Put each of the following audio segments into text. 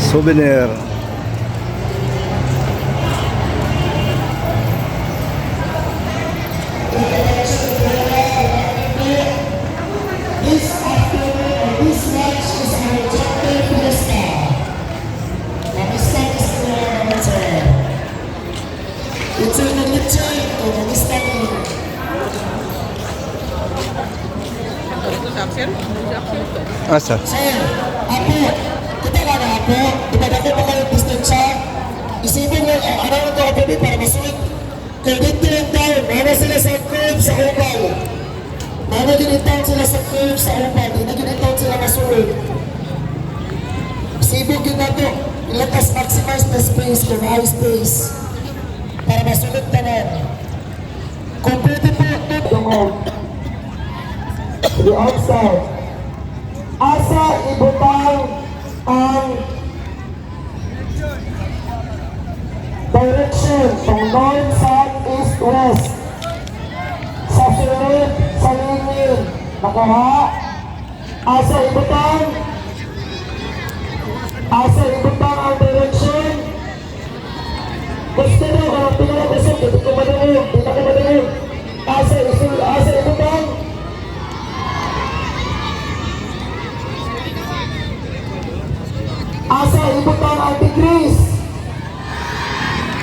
Souvenir. Asa? Sir, ako, kita ka na ako, ibadat ko mga distansya, isipin mo, ano ito ako para masulit. Kaya dito yung tayo, mama sila sa curve sa upal. Mama ginitaw sila sa curve sa upal, hindi ginitaw sila masulit. Isipin yun na ito, ilakas maximize the space, kung high space, para masulit ka na. Complete po ito, the outside. Asa ibutang ang direction from north, south, east, west sa sunod sa lingin. Nakuha? Asa ibutang ang direction. Gusto nyo kung pinakakusok, dito ko madali. Asa ibutang asa ibutan ang decrease.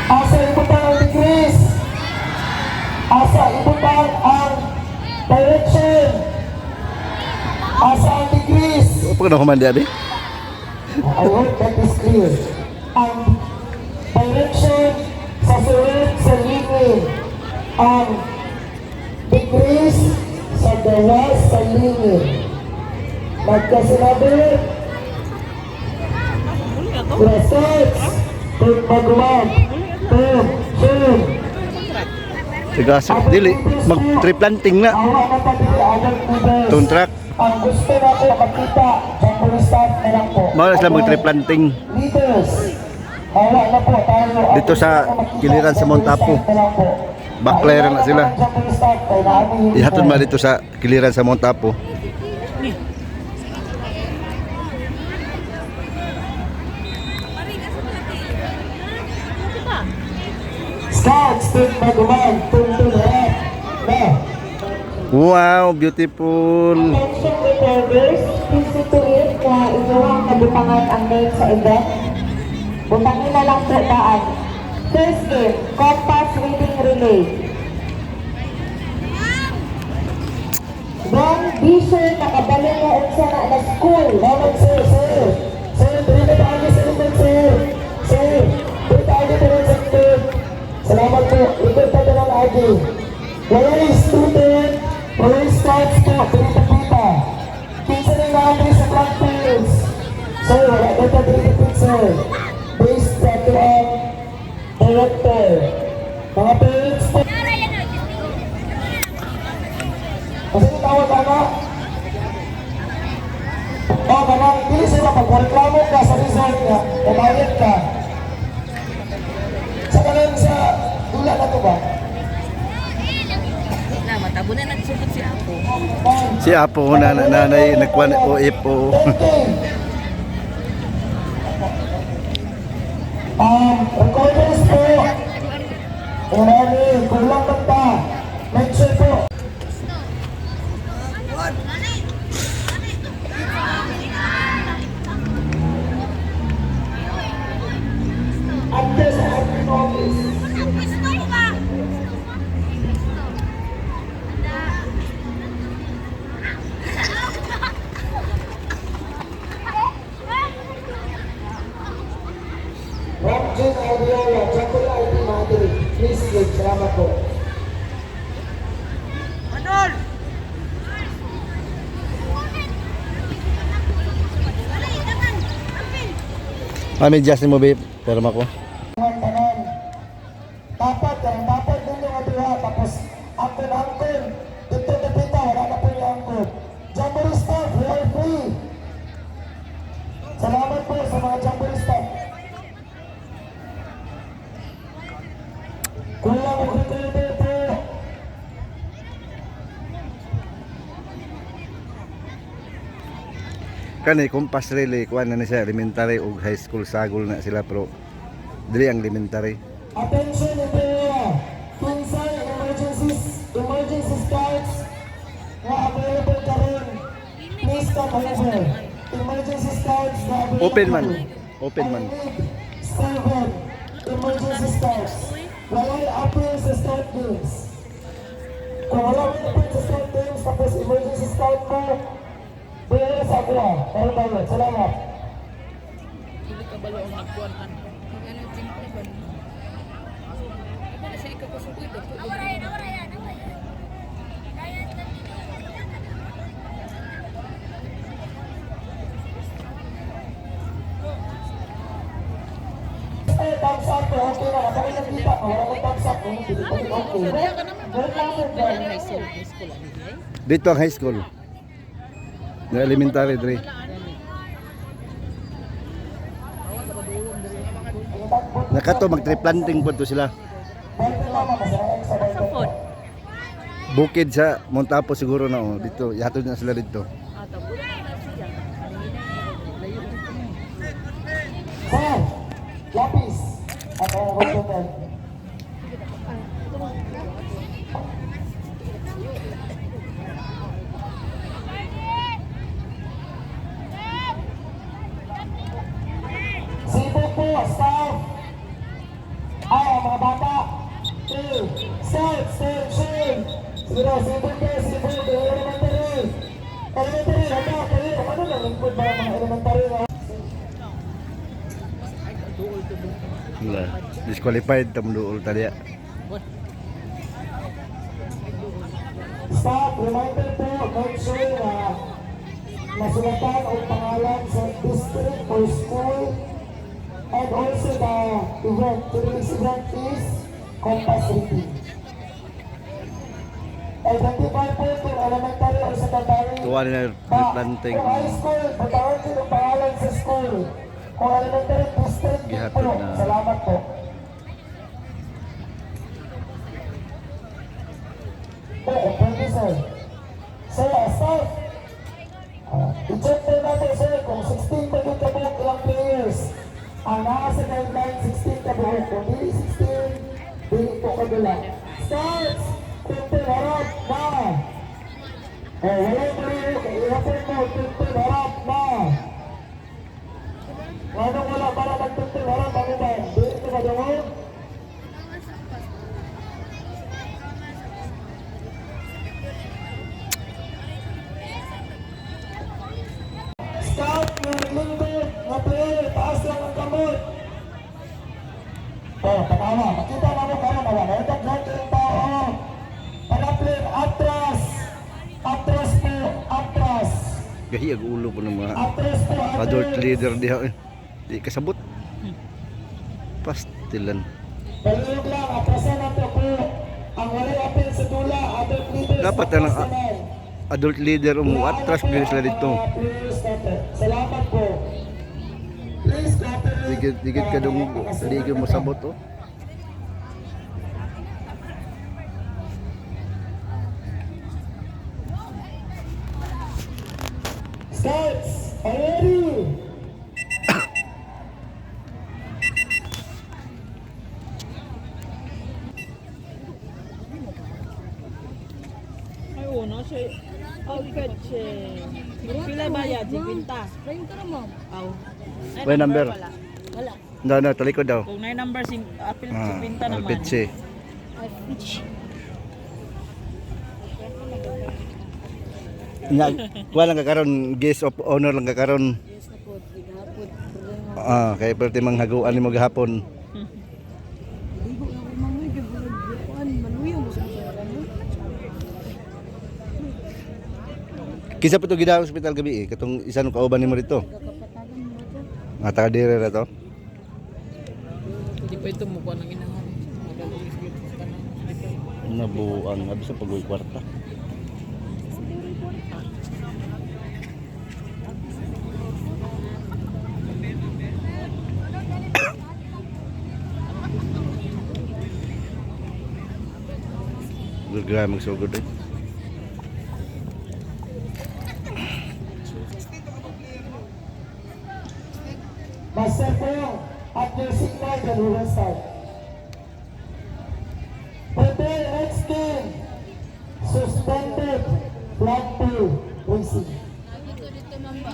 Asa ibutan ang decrease. Asa ibutan ang direction. Asa ang decrease. Apa kena komandi abi? I hope that is clear. Ang direction sa sunod sa lingin. Ang decrease sa gawas sa lingin. Magkasinabi, research, pagmagawag, pag-share. Tigasok dili mag tree planting na. Tuntrak. Ang gusto na ko makita, Jamboree staff na lang po. Mao na sila mag tree planting Leaders, hawa na po tayo. dito sa giliran sa Mount Apo. Baklaran na sila. Ihatod ma dito sa giliran sa Mount Apo. Scouts, team Maguman, tuntun red. Na. Wow, beautiful. Attention reporters, please to it na inyong nabutangan ang name sa event. Butangin na lang po daan. First game, Compass Reading Relay. Then, be sure nakabalik na unsa na school. Moment, sir. Sir, tuloy na tayo sa event, sir. Sir, tuloy tayo sa event. Salamat po. Ikot pa lang lagi. Wala yung student, wala yung scouts po. Pinita-pita. Pinsa na namin sa black fields. Sir, wala na ito pinita-pita, sir. Based sa tuwang director. Mga parents po. Kasi tawag ka. O, ganang, hindi sila pag-reklamo ka sa resort niya, nabayad ka. Sa kanan sa dula na to ba? Na matabunan na sugod si Apo. Si Apo na nanay nagkuan o ipo. Recorders po. Unani, kulang kanta. Make sure po. After sa admin office. Ramjin Audiola, Jamboree ID Madrid. Please give. Salamat po. Mami Justin mo babe, pero mako. Tanan. Dapat din yung adiha. Tapos, angkon. Dito dapita, wala na po yung angkon. Jamboree staff, we are free. Salamat po sa mga Jamboree staff. Kulang ang recorder po. Kani kumpas relay kuan na ni siya elementary ug high school sagol na sila pero dili ang elementary. Attention in the area. Kinsay emergency scouts na available karon. Please come over. Emergency scouts na available. Open man. Open man. I need 7 emergency scouts. Walay appeal sa start games. Kung wala mo appeal sa start games tapos emergency scout mo, bigyan sa kuha. Tayo. Salamat. Hindi ka balo ang nagkuhan man. Ano, simple ba? Ano na siya ikapasok ito? Thumbs up po, okay na. Kapag nakita ko, wala may thumbs up po. Okay. High school. High school. Dito ang high school. Na elementary dre. Nakato mag-tree planting po to sila. Sa food. Bukid sa Montapo siguro na oh. Dito, ihatod na sila dito. Tabunan na siya. Layo dito. Sir, lapis. Ako ang hotel. Sibo po, staff. Ay, ang mga bata. Set, station. Sige, sibo po, elementary. Elementary, handa, kayo. Ano na, lingkod ba ang mga elementary na? Wala. Disqualified tamuduol tadi ya. Stop, reminder po, make sure na nasulatan ang pangalan sa district or school and also the event. Today's event is Compass Reading. Identify po kung elementary or secondary. Tuwa nila tree planting. Kung high school, pagkawin din ang pangalan sa school. Kung elementary district Gihatod po, na. salamat po. Pwede sir. Sir, staff. I-check po natin sir kung 16 pa yung kabuhok ilang players. Ang nasa guideline 16 kabuhok. Kung hindi 16, hindi po kabilang. Starts! Pinto harap na! Walang maliro. Ihapin mo, pinto harap na! Anong wala para magpinto harap? Ano ba? Dito ba daw? Scout ng lingkod na player, taas lang ang kamot. Patawa, makita na mo kayo na wala. Ito natin yung tao. Pag-player, atras. Atras po, atras. Gahi ang ulo po ng mga Atras po, atras. adult leader diha. Di kasabot. Pastilan. Balilog lang, atrasan na po. Ang walay apel sa dula, adult leaders. Dapat na atrasan na. Adult leader atras gyud sila dito. Salamat po. Please cooperate. Digit ka dong dili mo sabot oh. Scouts, are you ready? Ay, una siya. Outfit siya. Pila bayad? 50. Trying ka naman. Aw. May number? Wala. No, talikod daw. Kung may number, apil 50 naman. Alpetse. Nga, kuha lang kakaron guest of honor lang kakaron. Yes na po. Tigapod. Kay perti manghaguan nimo gahapon. Ligo na ko mamay. Gagawin. Manuyong mo sa pera mo. Kisa pa to gidang hospital gabi eh, katong isa no kauban nimo dito. Kapatagan mo ito. Nga taga dire ra to. Hindi pa ito mukha ng inahan. Nabuang abi sa pagoy kwarta. Grabe magsugod eh. Master Pong, at your signal, then we will start. Prepare next game. Suspended. Block 2. Racing. Dito mamba.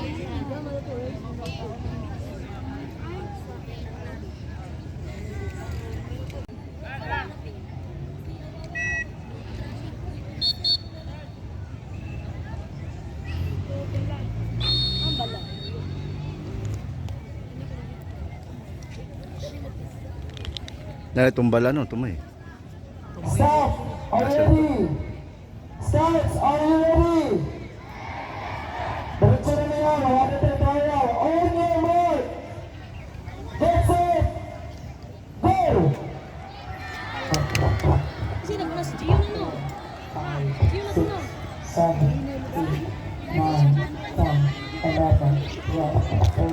Na tumbala no, tumay. Stop. Are you ready? Starts. Are you ready? Diretso na yan. Wala na tayo. On your mark. Get set. Go. Sino mo na si Gio na no? Gio na no? 7, 8, 9, 10, 11, 12, 13,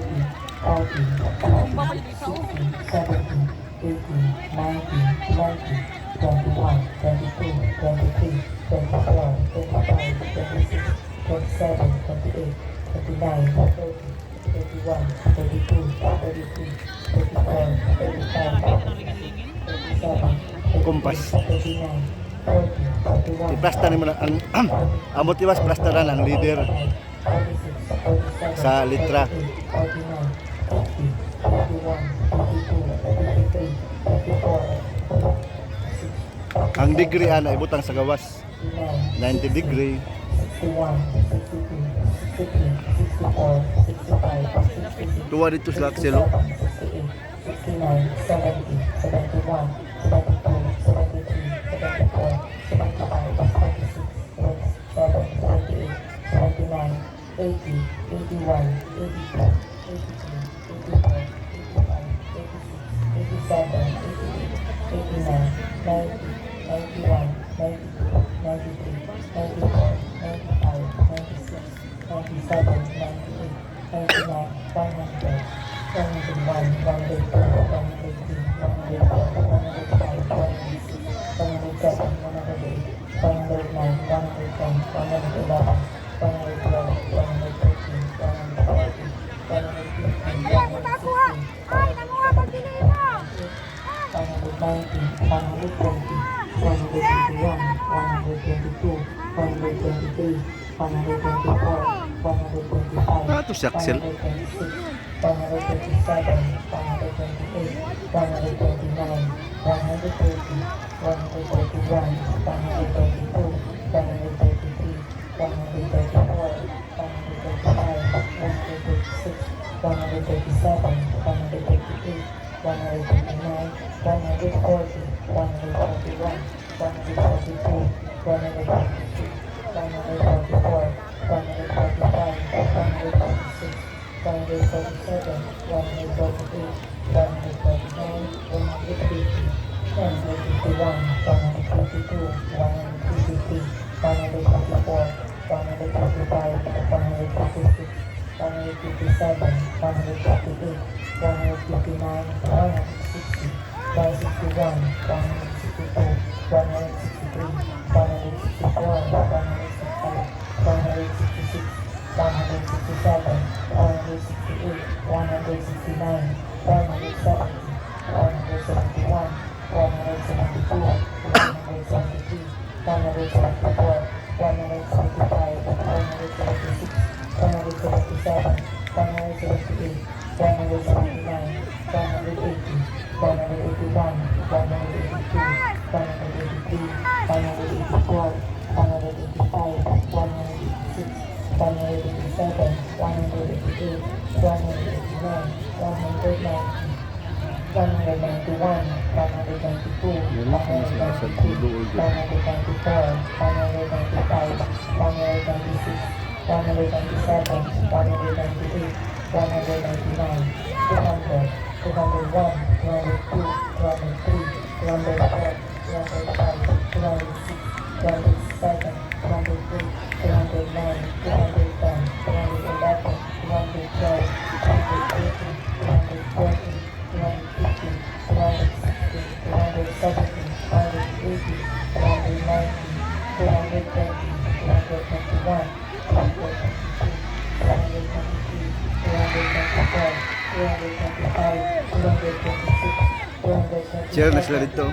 14, 15, 16, 17, 18, 19, 20, 21, 22, 23, 24, 25, 26, 27, 28, 29, 30, 31, 32, 33, 34, 35, 37, Kumpas. 39, 40, 41, Iplasta ni mo na ang amo tiwas plastaran ang leader sa litra. Ang degree ana ibutang sa gawas. 90 degree. 61, 62, 63, 64, 65, 66, Tuwa dito sa Axelo. 69, 70, 71, 72, 73, 74, 75, 76, 77, 78, 79, 80, 81, 82, 83, 84, 85, 86, 87, 88, 89, 90, 91, 92, 93, 94, 95, 96, 97, 98, 99, 100, 101, 102, 103, 104, 105, 106, 107, 108, 109, 110, 111, 112, 113, 114, 115, 116, 119, 120, 121, 122, 123, 124, 125, Ah, to si Axel. 126, 127, 128, 129, 130, 131, 132, 133, 134, 135, 136, 137, 138, 139, 140, 141, 142, 143, 144, 145, 146, 147, 148, 149, 150, 151, 152, 153, 154, 155, 156, 157, 158, 159, 160, 161, 162, 163, 164, 165, 166, 167, 168, 169, 170, 171, 172, 173, 174, 175, 176, 177, 178, 179, 180, 181, 182, 183, 184, 185, 186, 187, 188, 189, 190, 191, 192, 193, 194, 195, 196, 197, 198, 199, 200, 201, 202, 203, 204, 205, 206, 207, 208, 209, 210, 211, 212, 213, 214, 215, 216, 217, 218, 219, 220, 221, 222, 223, 224, Share na sila dito.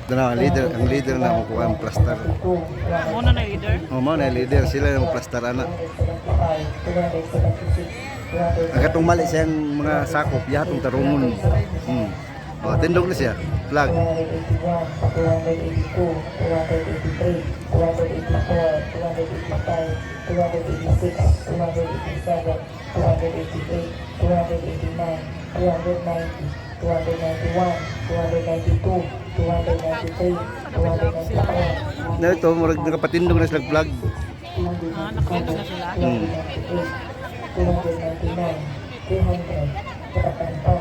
Ang leader na makuha ang plaster. Muna na leader. O mo na leader sila yung plaster ana. Ang katong mali siyang mga sakop, yahatong tarungon. O, tindog na siya. Flag. 293, Na ito, murag nakapatindog na sila flag. Nakita na sila. 299, 300, 302,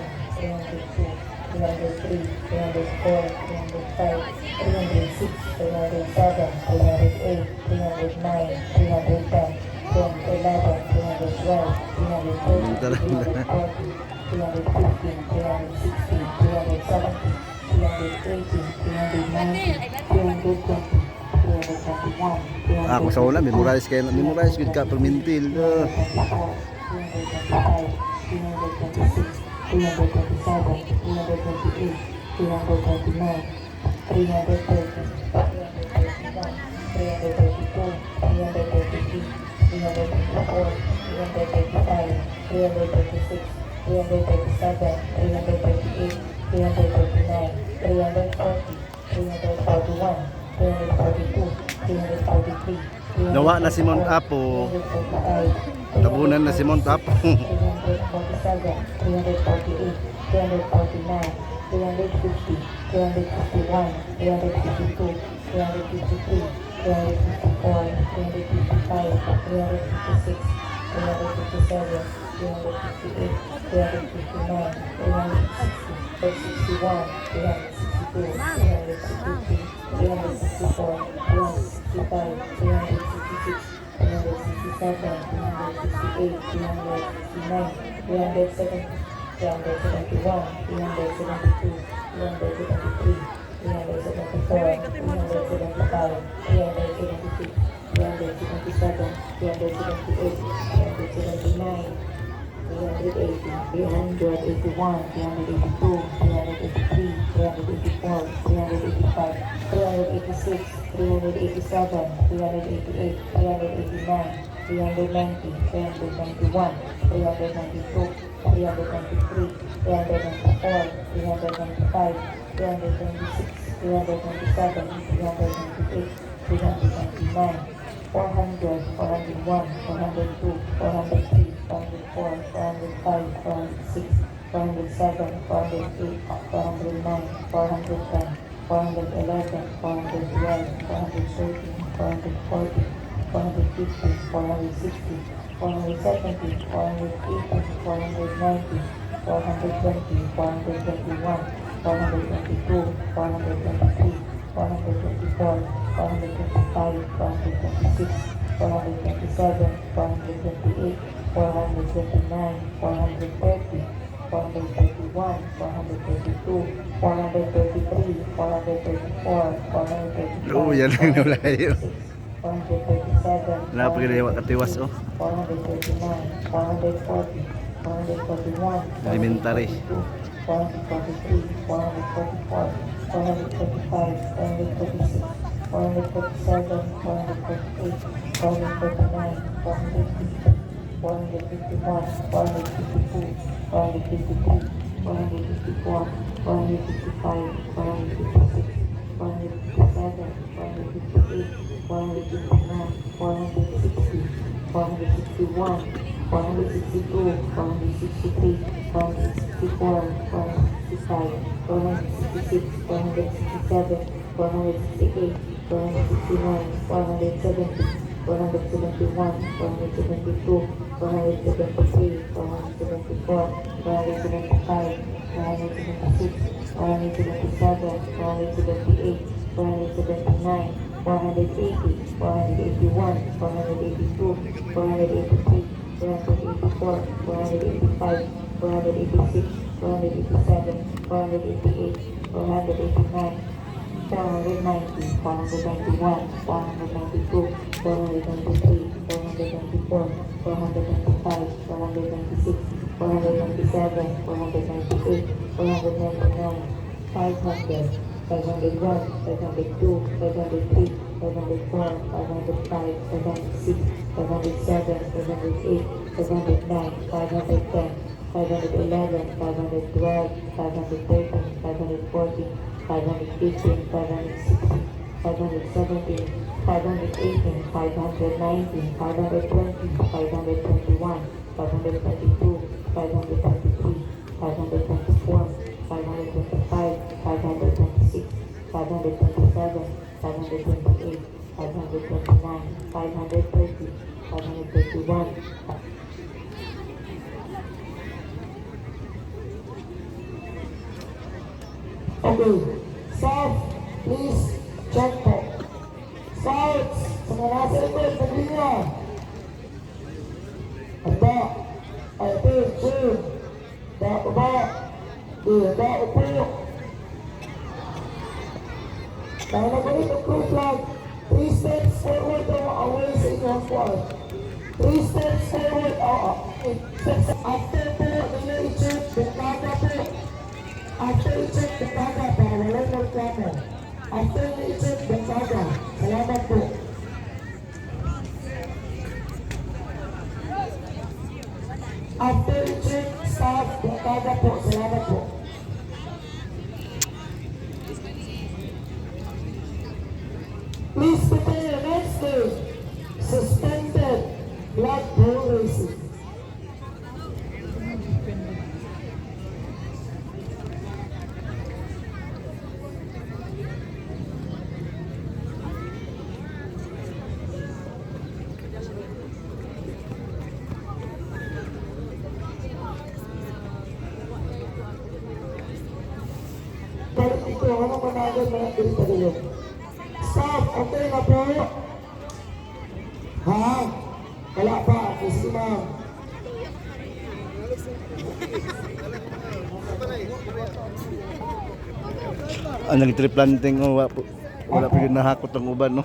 303, 304, 305, 306, 307, 308, 309, 310, 311, 312, 313, 314, 315, 316, 317, 318, 319, 320, 321, Ako sa una, memorize kayo. Memorize good ka, permintil. 342, Nawa na si Mount Apo. Tabunan na si Mount Apo. 347, 348, 349, 350, 351, 352, 353, 354, 355, 356, 357, 358, 359, 360, 361, 362, 363, 364, 365, 366, 367, 368, 369, 370, 371, 372, 373, 374, 375, 376, 377, 378, 379, 380, 381, 382, 383, 384, 385, 386, 387, 388, 389, 390, 391, 392, 393, 394, 395, 326, 327, 328, 329, 400, 401, 402, 403, 404, 405, 406, 407, 408, 409, 410, 411, 412, 413, 414, 415, 416, 417, 418, 419, 420, 421, 422, 423, 424, 425, 426, 427, 428, 429, 430, 431, 432, 433, 434, 435, Oo, yan ang nalayo. 437, Napagaliwa katiwas oh. 439, 440, 441, Elementary. 443, 444, 445, 446, 447, 448, 449, 450, 451, 452, 453, 454, Okay. South, please check po. South, sa mga nasa likod, paglinya. Handa. Attention. Baba. Handa, upo. Dahil nag-ulit ang crew flag, 3 steps forward o away sa inyong squad. 3 steps forward o after po, nila i-check, bukada po. After i-check, bukada para walang reklamo. After i-check, bukada. Salamat po. After i-check, staff, bukada po. Salamat po. Please prepare next day. Suspended black bull racing. Balik ito, ano managan mga dito dito? Stop! Okay na po? Ha? Wala pa, kasi ma'am. Nag-triplanting wala pa yun nahakot ang uban, no?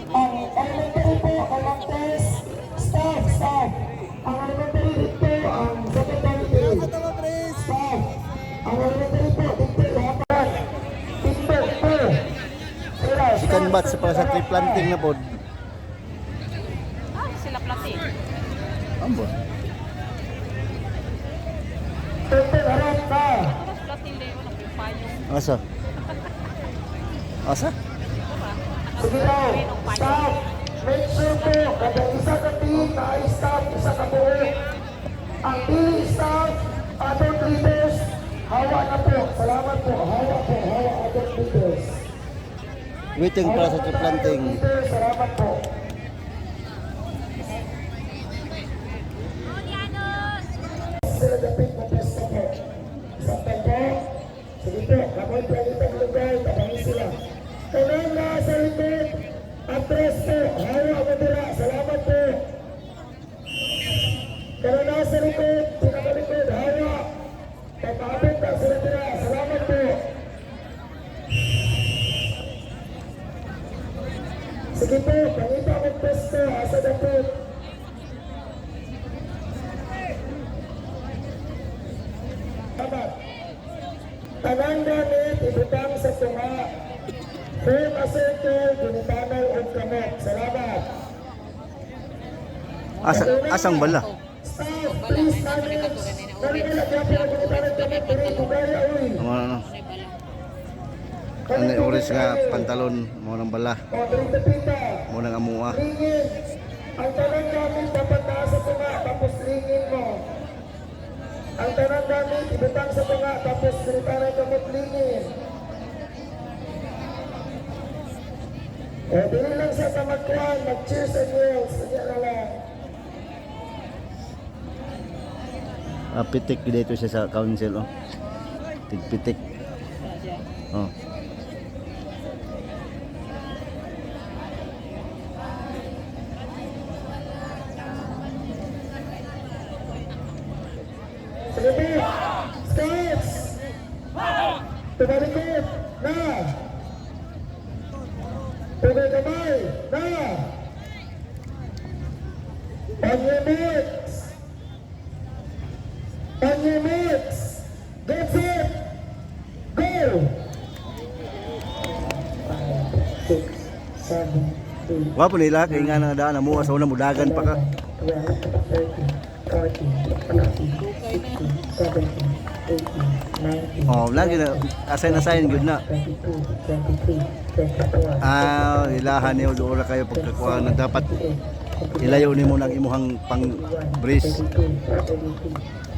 Ang elementary po, ang test. Stop! Stop! Ang elementary dito, ang secondary dito. Stop! Ang elementary po, dito, lahat. Dito, po. Second batch para sa triplanting na po. Sila plati. Ambo. Dito, harap na. Tapos plati din mo ng payong. Asa? Asa? Sige daw. Stop! Make sure po, kada isa ka team na ay stop, isa ka po. Ang pili stop, adult leaders, hawa na po. Salamat po. Hawa po. Hawa adult leaders. Waiting para sa triplanting. Adult leaders, salamat po. Sila dapit na pesta po. Saktan po. Sige po, kamoy palitan lugar, tabangi sila. Kanang nasa likod, atras po, hawa mo dira, salamat po. Kanang nasa likod, pinakalikod, hawa. Pagkabit na sila dira, salamat po. Sige po, pangita mo pesto, asa dapit. Salamat. Tanang gamit, ibutang sa tunga. Firm a circle, ginitanaw ang kamot. Salamat. Asang bala? Staff, please manage. Kami nila kaya pinagpunta ng kamot, pero tugaya, uy. Ano? orange nga pantalon mo nang bala, O, 30 pita. mo nang amua. Lingin. Ang tanong namin dapat nasa tunga tapos lingin mo. Ang tanong namin ibutang sa tunga tapos silitaran kamot lingin. Dili lang sa kamakwan, mag-cheers and yells. Sige na lang. Pitik dito siya sa council, oh. Tigpitik. Oh. Sige, Big. Skates. Tumalikot. Na. Tugay kamay. Na. On your mix. On your mix. Get set. Go. 5, 6, 7, 8. Wa po nila kay nga na daan mo sa una mudagan pa ka. 12, 13, 14, 15, 16, 17, 18, 19, Oh, lagi na assign good na. 22, 23, 24, Ilahan niyo doon kayo pagkakuha na dapat ilayo nimo nang imuhang pang brace. 32,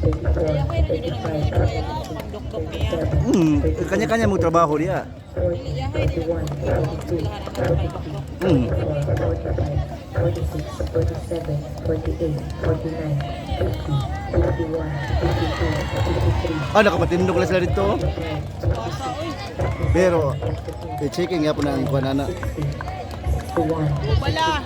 33, 34, 35, Kanya-kanya mo trabaho diya. 40, 41, 42, 43, 44, 45, 46, 47, 48, 49, 50, 51, 52, 53, Nakapatindog lang sila dito. 55, Pero i-checking nga po na ang kuha na. 61, Wala.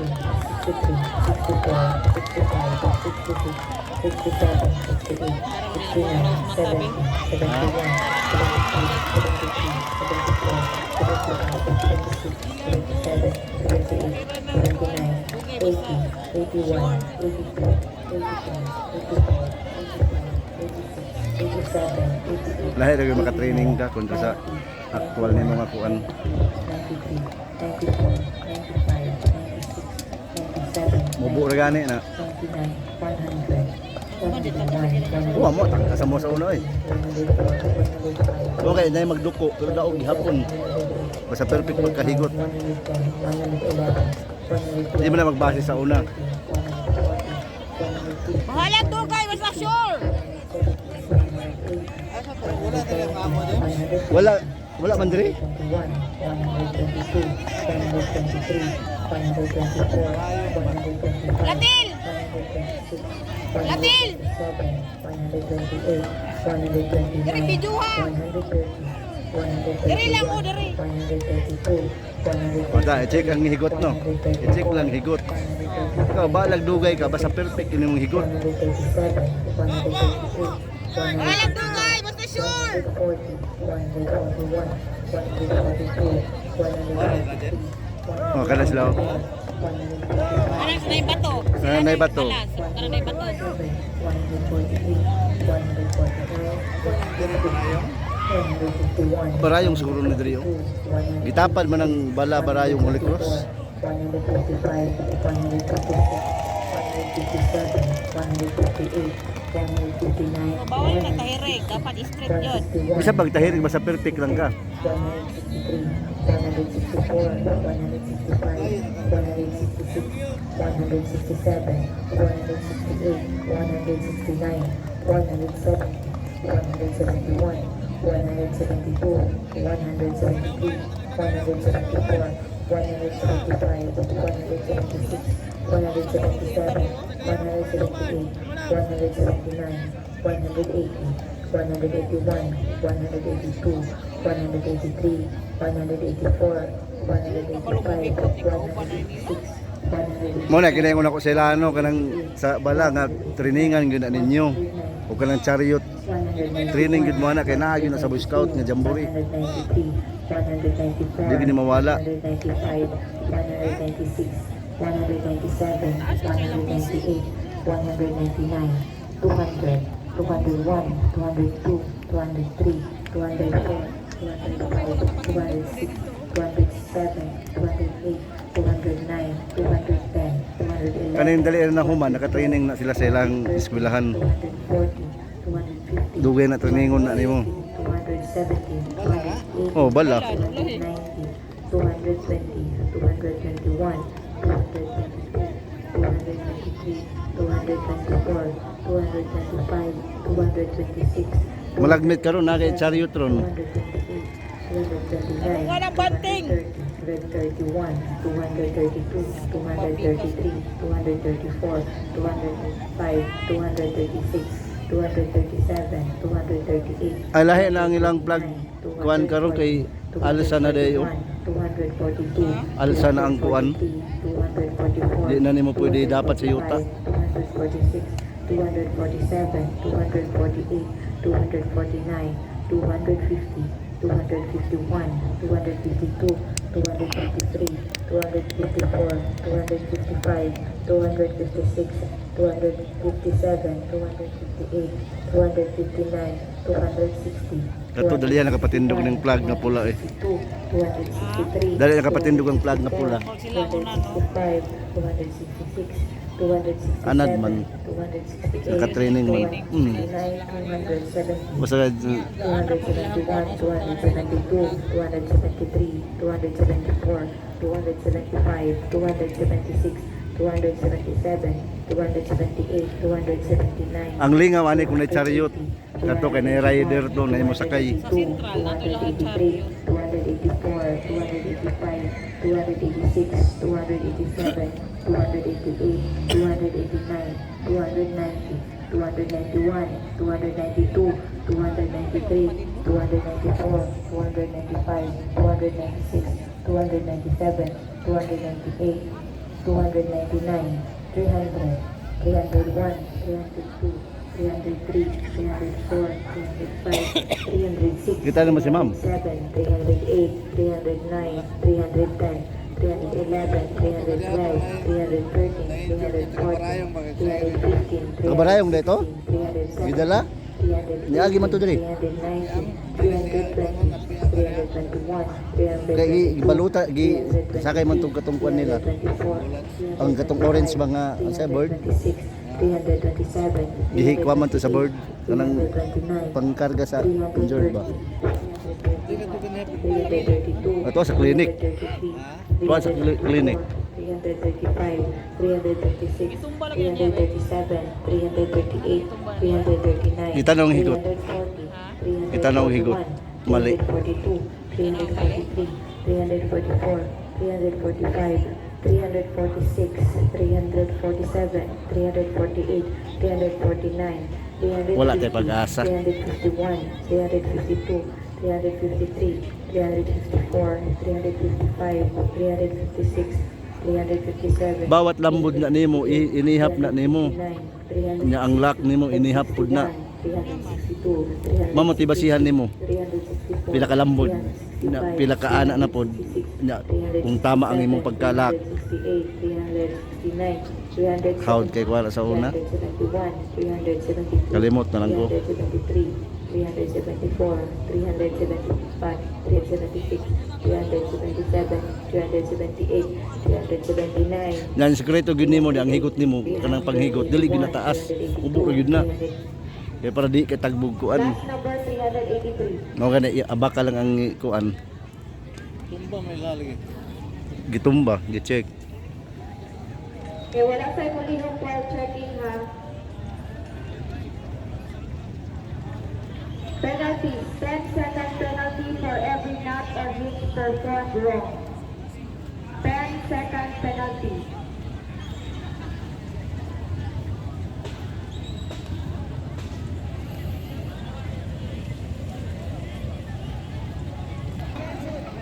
63, 64, 65, 66, 67, 68, 69, 70, 71, 72, 73, 74, 75, 76, 77, 78, 79, 80, 81, 82, 83, 84, 85, 86, 87, 88, Lahi ra gyud maka-training ka kontra sa actual nimo nga kuan. 93, 94, 95, 96, 97, Mubo ra gani na. 99, 100, 101, Wa mo tangka sa mo sa una eh. Okay, na magduko pero daog gihapon. Basta perfect pagkahigot. Di mo na magbase sa una. Mahala to kay basta sure. Wala man diri. 122, 123, 124, 125, Latil! Latil! 128, 129, Diri, biduha! 130, 132, Diri lang ko, diri. 132, 133, Basta i-check ang higot no. I-check lang higot. Ikaw balag dugay ka basta perfect ini mong higot. 137, 133, Mahala to kay basta sure. 140, 141, 142, 143, Oh, kana sila. Anong sa bato? Sa nay bato. Ano na bato? 143, 144, 151, Barayong siguro ni diri. Oh. Gitapad man ang bala barayong Holy Cross. 155, 156, 157, 158, 159, Bawal na tahirig, dapat straight yun. Bisa pagtahirig basta perfect lang ka. 163, 164, 165, 166, 167, 168, 169, 170, 171, 172, 173, 174, 175, 176, 177, 178, 179, 180, 181, 182, 183, 184, 185, 186, Mo na kinay ko sa ilano kanang sa bala nga trainingan gyud na ninyo. O kanang chariot training gyud mo na kay naa gyud na sa Boy Scout nga jamboree. 193, 194, Di gini mawala. 195, 196, 197, 198, 199, 200, 201, 202, 203, 204, 205, 206, 207, 208, 209, 210, 211, Kaning dali na human naka-training na sila sa ilang eskwelahan. 240, 250, Dugay na trainingon na nimo. 270, 280, Oh, bala. 290, 220, 221, 222, 223, 224, 225, 226, Malagmit karon na kay chariot ron. 228, 229, Walang banting. 231, 232, 233, 234, 235, 236, 237, 238. Ay lahi na ang ilang plug kuan karon kay alsa na dayo. 242, Alsa na ang kuan. 244, Di na nimo pwede dapat sa yuta. 246, 247, 248, 249, 250, 251, 252, 253, 254, 255, 256, 257, 258, 259, 260. Kato dali na kapatindog ng plug nga pula eh. 263, Dali na kapatindog ang plug nga pula. 265, 266, 267, Anad man. 268, Naka-training man. 269, 270, Basta 271, 272, 273, 274, 275, 276, 277, 278, 279. ang lingaw ani kung na chariot. Kato kay na rider to na imo sakay. 283, 284, 285, 286, 287, 288, 289, 290, 291, 292, 293, 294, 295, 296, 297, 298, 299, 300, 301, 302, 303, 304, 305, 306, Kita naman si ma'am. 307, 308, 309, 310, 311, 312, 313, 314, 315, Kabarayong dito? 317, Gidala? Niagi man to diri. 319, 320, 321, Kay gibaluta gi sakay man tong katong kuan nila. Ang katong orange mga sa bird 327, gihikwa man to sa bird kanang pangkarga sa injured ba. Ato sa clinic. Tuwa sa clinic. 335, 336, 337, 338, 339, Kita na ang higot. 340, Kita na ang higot. Mali. 342, 343, 344, 345, 346, 347, 348, 349, 350, Wala kay pag-asa. 351, 352, 353, 354, 355, 356, 357. Bawat lambod na nimo inihap na nimo. Nya ang lock nimo inihap pud na. 362, Mamotibasihan nimo. 364, Pila ka lambod. Na pila ka ana na pod. Nya kung tama ang imong pagkalak. 369, 370, Hawd kay kuwala sa una. 371, 372, Kalimot na lang ko. 373, 374, 375, 376, 377, 378, 379. Yan sekreto gyud nimo di ang higot nimo kanang panghigot dili gyud na taas. Ubo ra gyud na. Kaya para di kay tagbog kuan. Last number 383. Mao gani abaka lang ang kuan. Tumba may lalagay. Gitumba, gi-check. Okay, wala sa muli yung while checking ha. Penalty, 10-second penalty for every knot or hitch performed wrong. 10-second penalty.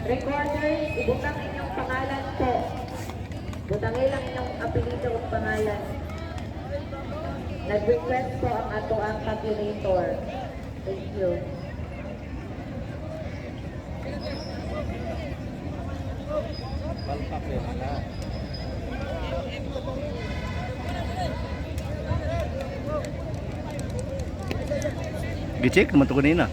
Recorders, ibutang inyong pangalan po. Butangin lang inyong apelido o pangalan. Nag-request po ang ato ang calculator. Thank you. Gi-check naman to kanina.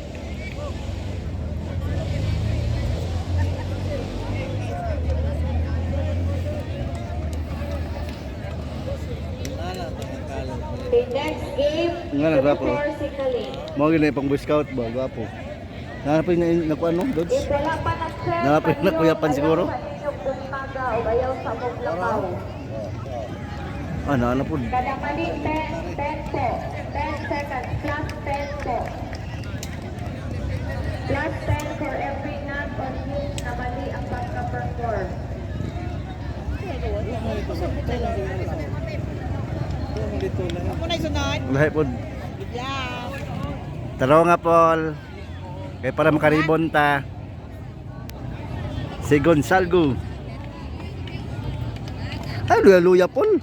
The next game, Nga na, gwapo. before signaling. Mao gini pang Boy Scout ba, gwapo. Nanapin na nakuha no, Dods? If wala pa nag-share, Nanapin na kuyapan siguro? Ayaw sa inyong bulimaga o ayaw sa muglakaw. Ano po? Kada mali, 10 po. 10 seconds, plus 10 po. Plus 10 for every knock on hit na mali ang pagka-perform. Ako na isunod. Lahat po. Yeah. Taro nga Paul. Kaya para makaribon ta. Si Gonzalgo. Ay, luya-luya Paul.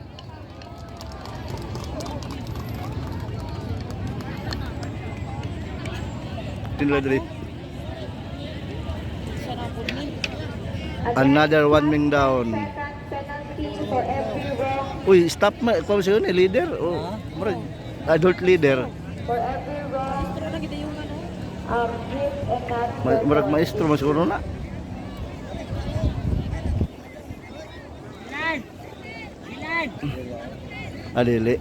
Tinula dali. Another one wing down. Second penalty for every wrong. Uy, stop ma. Kung siya yun, leader. O, marag, adult leader. For every wrong. Hit and not Marag maestro, mas uno na. Adili.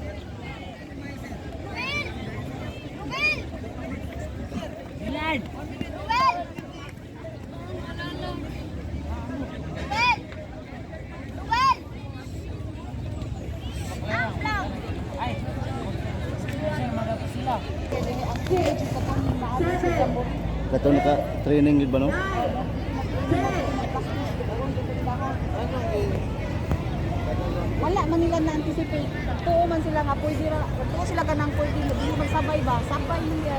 Kato naka training gid ba no? Wala man nila na-anticipate. Tuo man sila nga pwede ra. Tuo sila ganang pwede. Hindi magsabay ba? Sabay nila.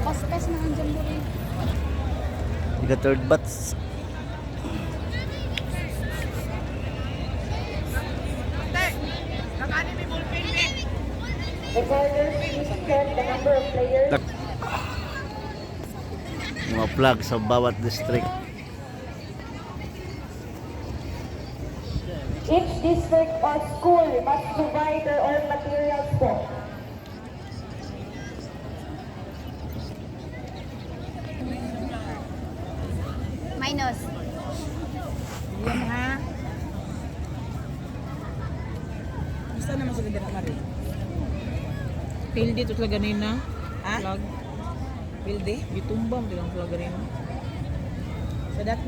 Pas-pas na andyan mo rin. Ika third bats. Recorders, please check the number of players. Mga flag sa bawat district. Each district or school must provide their own materials po. Minus. Yan ha. Gusto naman sila dito mari. Pildi to talaga nina. Ha? Flag. Pildi? Gitumbang bilang talaga nina. Sa dat